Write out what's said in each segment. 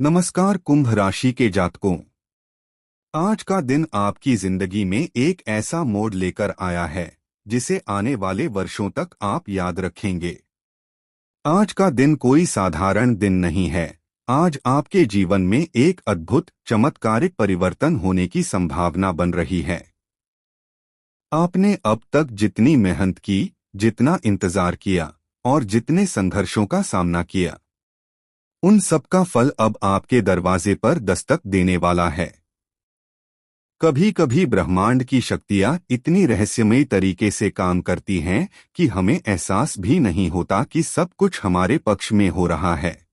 नमस्कार कुंभ राशि के जातकों। आज का दिन आपकी जिंदगी में एक ऐसा मोड़ लेकर आया है जिसे आने वाले वर्षों तक आप याद रखेंगे। आज का दिन कोई साधारण दिन नहीं है। आज आपके जीवन में एक अद्भुत चमत्कारिक परिवर्तन होने की संभावना बन रही है। आपने अब तक जितनी मेहनत की, जितना इंतजार किया और जितने संघर्षों का सामना किया, उन सब का फल अब आपके दरवाजे पर दस्तक देने वाला है। कभी कभी ब्रह्मांड की शक्तियां इतनी रहस्यमयी तरीके से काम करती हैं कि हमें एहसास भी नहीं होता कि सब कुछ हमारे पक्ष में हो रहा है।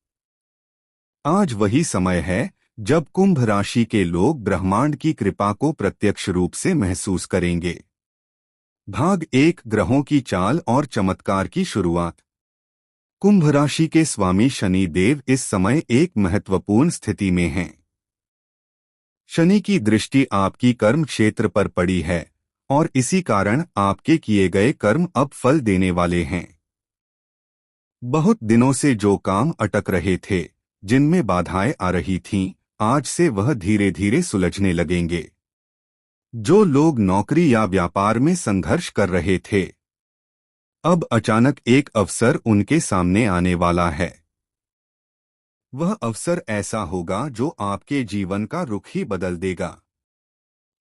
आज वही समय है जब कुंभ राशि के लोग ब्रह्मांड की कृपा को प्रत्यक्ष रूप से महसूस करेंगे। भाग 1, ग्रहों की चाल और चमत्कार की शुरुआत। कुंभ राशि के स्वामी शनि देव इस समय एक महत्वपूर्ण स्थिति में हैं। शनि की दृष्टि आपकी कर्म क्षेत्र पर पड़ी है और इसी कारण आपके किए गए कर्म अब फल देने वाले हैं। बहुत दिनों से जो काम अटक रहे थे, जिनमें बाधाएं आ रही थीं, आज से वह धीरे धीरे सुलझने लगेंगे। जो लोग नौकरी या व्यापार में संघर्ष कर रहे थे, अब अचानक एक अवसर उनके सामने आने वाला है। वह अवसर ऐसा होगा जो आपके जीवन का रुख ही बदल देगा।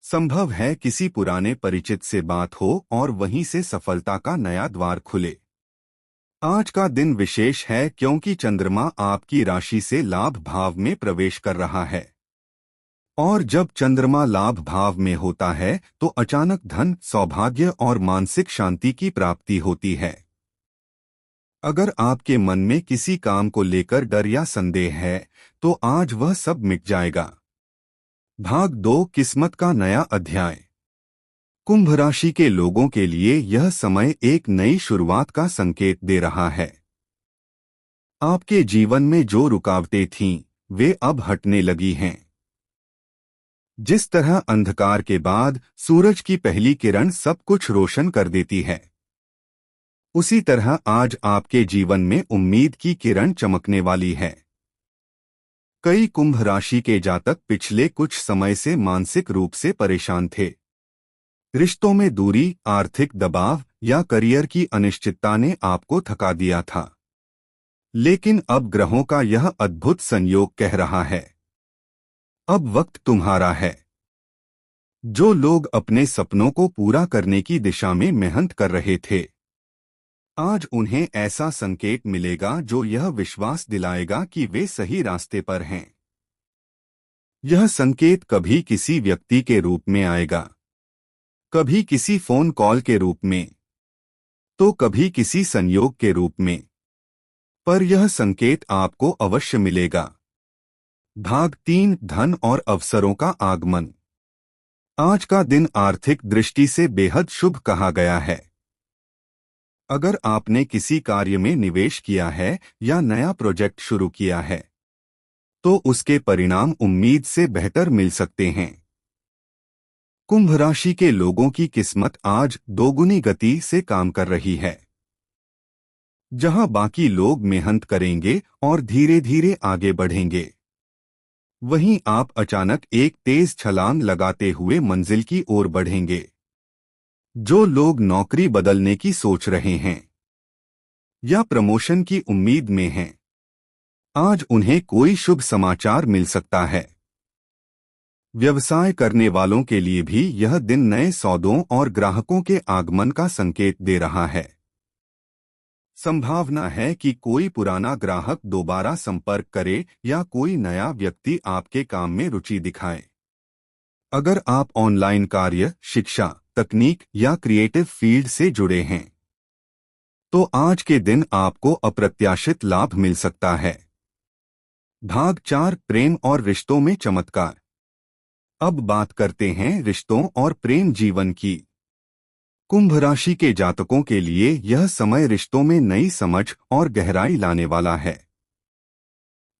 संभव है किसी पुराने परिचित से बात हो और वहीं से सफलता का नया द्वार खुले। आज का दिन विशेष है क्योंकि चंद्रमा आपकी राशि से लाभ भाव में प्रवेश कर रहा है। और जब चंद्रमा लाभ भाव में होता है तो अचानक धन, सौभाग्य और मानसिक शांति की प्राप्ति होती है। अगर आपके मन में किसी काम को लेकर डर या संदेह है तो आज वह सब मिट जाएगा। भाग 2, किस्मत का नया अध्याय। कुंभ राशि के लोगों के लिए यह समय एक नई शुरुआत का संकेत दे रहा है। आपके जीवन में जो रुकावटें थीं, वे अब हटने लगी हैं। जिस तरह अंधकार के बाद सूरज की पहली किरण सब कुछ रोशन कर देती है, उसी तरह आज आपके जीवन में उम्मीद की किरण चमकने वाली है। कई कुंभ राशि के जातक पिछले कुछ समय से मानसिक रूप से परेशान थे। रिश्तों में दूरी, आर्थिक दबाव या करियर की अनिश्चितता ने आपको थका दिया था। लेकिन अब ग्रहों का यह अद्भुत संयोग कह रहा है, अब वक्त तुम्हारा है। जो लोग अपने सपनों को पूरा करने की दिशा में मेहनत कर रहे थे, आज उन्हें ऐसा संकेत मिलेगा जो यह विश्वास दिलाएगा कि वे सही रास्ते पर हैं। यह संकेत कभी किसी व्यक्ति के रूप में आएगा, कभी किसी फोन कॉल के रूप में, तो कभी किसी संयोग के रूप में, पर यह संकेत आपको अवश्य मिलेगा। भाग 3, धन और अवसरों का आगमन। आज का दिन आर्थिक दृष्टि से बेहद शुभ कहा गया है। अगर आपने किसी कार्य में निवेश किया है या नया प्रोजेक्ट शुरू किया है, तो उसके परिणाम उम्मीद से बेहतर मिल सकते हैं। कुंभ राशि के लोगों की किस्मत आज दोगुनी गति से काम कर रही है। जहां बाकी लोग मेहनत करेंगे और धीरे धीरे आगे बढ़ेंगे, वहीं आप अचानक एक तेज छलांग लगाते हुए मंजिल की ओर बढ़ेंगे। जो लोग नौकरी बदलने की सोच रहे हैं या प्रमोशन की उम्मीद में हैं, आज उन्हें कोई शुभ समाचार मिल सकता है। व्यवसाय करने वालों के लिए भी यह दिन नए सौदों और ग्राहकों के आगमन का संकेत दे रहा है। संभावना है कि कोई पुराना ग्राहक दोबारा संपर्क करे या कोई नया व्यक्ति आपके काम में रुचि दिखाए। अगर आप ऑनलाइन कार्य, शिक्षा, तकनीक या क्रिएटिव फील्ड से जुड़े हैं, तो आज के दिन आपको अप्रत्याशित लाभ मिल सकता है। भाग 4, प्रेम और रिश्तों में चमत्कार। अब बात करते हैं रिश्तों और प्रेम जीवन की। कुंभ राशि के जातकों के लिए यह समय रिश्तों में नई समझ और गहराई लाने वाला है।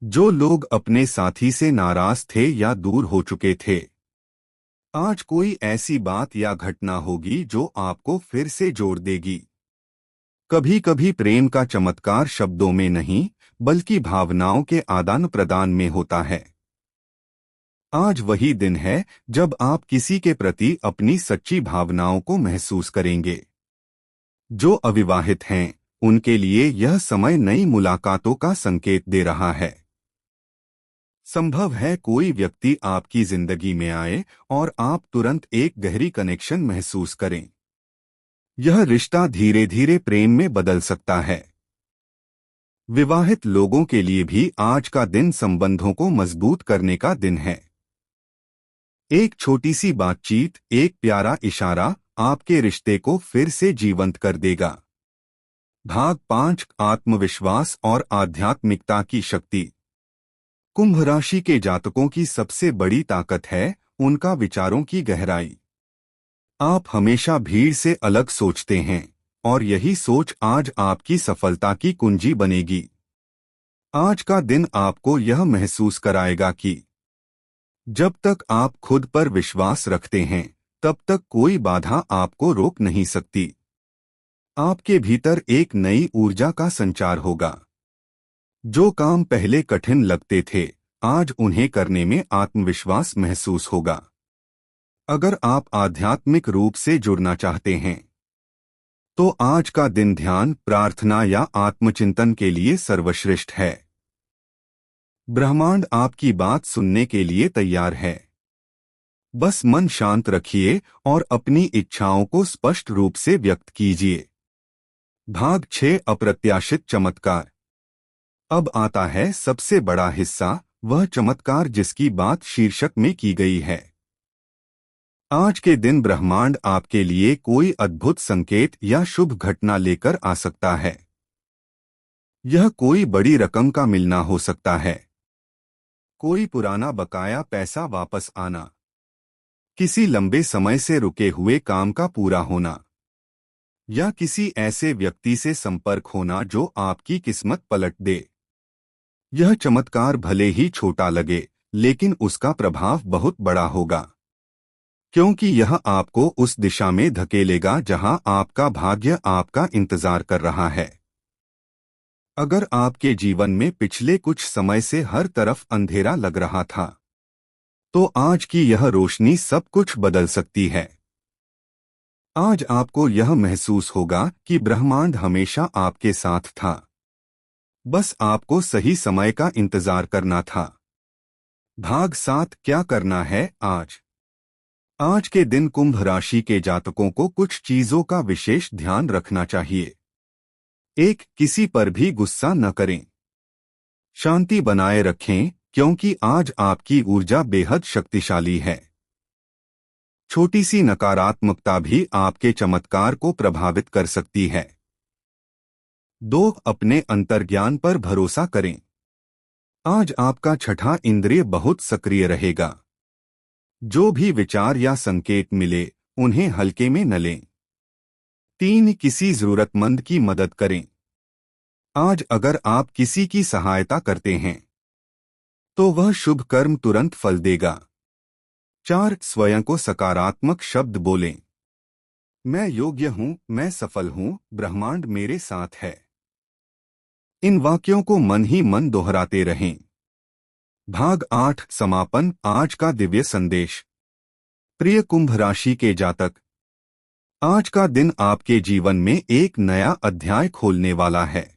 जो लोग अपने साथी से नाराज थे या दूर हो चुके थे, आज कोई ऐसी बात या घटना होगी जो आपको फिर से जोड़ देगी। कभी कभी प्रेम का चमत्कार शब्दों में नहीं, बल्कि भावनाओं के आदान प्रदान में होता है। आज वही दिन है जब आप किसी के प्रति अपनी सच्ची भावनाओं को महसूस करेंगे। जो अविवाहित हैं, उनके लिए यह समय नई मुलाकातों का संकेत दे रहा है। संभव है कोई व्यक्ति आपकी जिंदगी में आए और आप तुरंत एक गहरी कनेक्शन महसूस करें। यह रिश्ता धीरे धीरे प्रेम में बदल सकता है। विवाहित लोगों के लिए भी आज का दिन संबंधों को मजबूत करने का दिन है। एक छोटी सी बातचीत, एक प्यारा इशारा आपके रिश्ते को फिर से जीवंत कर देगा। भाग 5, आत्मविश्वास और आध्यात्मिकता की शक्ति। कुंभ राशि के जातकों की सबसे बड़ी ताकत है उनका विचारों की गहराई। आप हमेशा भीड़ से अलग सोचते हैं और यही सोच आज आपकी सफलता की कुंजी बनेगी। आज का दिन आपको यह महसूस कराएगा कि जब तक आप खुद पर विश्वास रखते हैं, तब तक कोई बाधा आपको रोक नहीं सकती। आपके भीतर एक नई ऊर्जा का संचार होगा। जो काम पहले कठिन लगते थे, आज उन्हें करने में आत्मविश्वास महसूस होगा। अगर आप आध्यात्मिक रूप से जुड़ना चाहते हैं, तो आज का दिन ध्यान, प्रार्थना या आत्मचिंतन के लिए सर्वश्रेष्ठ है। ब्रह्मांड आपकी बात सुनने के लिए तैयार है। बस मन शांत रखिए और अपनी इच्छाओं को स्पष्ट रूप से व्यक्त कीजिए। भाग 6, अप्रत्याशित चमत्कार। अब आता है सबसे बड़ा हिस्सा, वह चमत्कार जिसकी बात शीर्षक में की गई है। आज के दिन ब्रह्मांड आपके लिए कोई अद्भुत संकेत या शुभ घटना लेकर आ सकता है। यह कोई बड़ी रकम का मिलना हो सकता है, कोई पुराना बकाया पैसा वापस आना, किसी लंबे समय से रुके हुए काम का पूरा होना, या किसी ऐसे व्यक्ति से संपर्क होना जो आपकी किस्मत पलट दे। यह चमत्कार भले ही छोटा लगे, लेकिन उसका प्रभाव बहुत बड़ा होगा, क्योंकि यह आपको उस दिशा में धकेलेगा जहां आपका भाग्य आपका इंतजार कर रहा है। अगर आपके जीवन में पिछले कुछ समय से हर तरफ अंधेरा लग रहा था, तो आज की यह रोशनी सब कुछ बदल सकती है। आज आपको यह महसूस होगा कि ब्रह्मांड हमेशा आपके साथ था। बस आपको सही समय का इंतजार करना था। भाग 7, क्या करना है आज। आज के दिन कुंभ राशि के जातकों को कुछ चीजों का विशेष ध्यान रखना चाहिए। 1, किसी पर भी गुस्सा न करें। शांति बनाए रखें, क्योंकि आज आपकी ऊर्जा बेहद शक्तिशाली है। छोटी सी नकारात्मकता भी आपके चमत्कार को प्रभावित कर सकती है। 2, अपने अंतर्ज्ञान पर भरोसा करें। आज आपका छठा इंद्रिय बहुत सक्रिय रहेगा। जो भी विचार या संकेत मिले, उन्हें हल्के में न लें। 3, किसी जरूरतमंद की मदद करें। आज अगर आप किसी की सहायता करते हैं, तो वह शुभ कर्म तुरंत फल देगा। 4, स्वयं को सकारात्मक शब्द बोलें। मैं योग्य हूं, मैं सफल हूं, ब्रह्मांड मेरे साथ है। इन वाक्यों को मन ही मन दोहराते रहें। भाग 8, समापन, आज का दिव्य संदेश। प्रिय कुंभ राशि के जातक, आज का दिन आपके जीवन में एक नया अध्याय खोलने वाला है।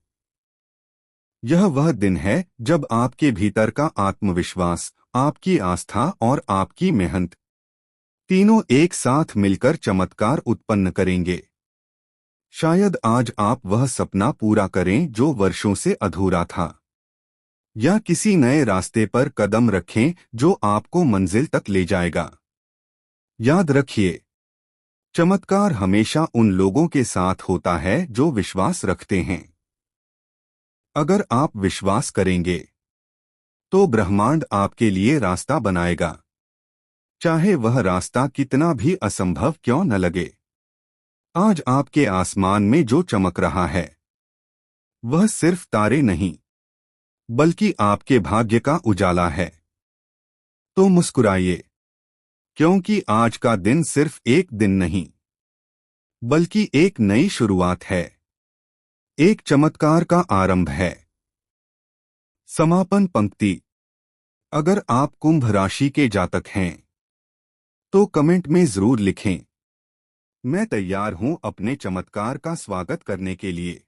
यह वह दिन है जब आपके भीतर का आत्मविश्वास, आपकी आस्था और आपकी मेहनत तीनों एक साथ मिलकर चमत्कार उत्पन्न करेंगे। शायद आज आप वह सपना पूरा करें जो वर्षों से अधूरा था, या किसी नए रास्ते पर कदम रखें जो आपको मंजिल तक ले जाएगा। याद रखिए, चमत्कार हमेशा उन लोगों के साथ होता है जो विश्वास रखते हैं। अगर आप विश्वास करेंगे, तो ब्रह्मांड आपके लिए रास्ता बनाएगा, चाहे वह रास्ता कितना भी असंभव क्यों न लगे। आज आपके आसमान में जो चमक रहा है, वह सिर्फ तारे नहीं, बल्कि आपके भाग्य का उजाला है। तो मुस्कुराइए, क्योंकि आज का दिन सिर्फ एक दिन नहीं, बल्कि एक नई शुरुआत है, एक चमत्कार का आरंभ है। समापन पंक्ति। अगर आप कुंभ राशि के जातक हैं तो कमेंट में जरूर लिखें, मैं तैयार हूं अपने चमत्कार का स्वागत करने के लिए,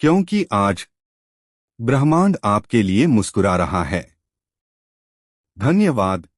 क्योंकि आज ब्रह्मांड आपके लिए मुस्कुरा रहा है। धन्यवाद।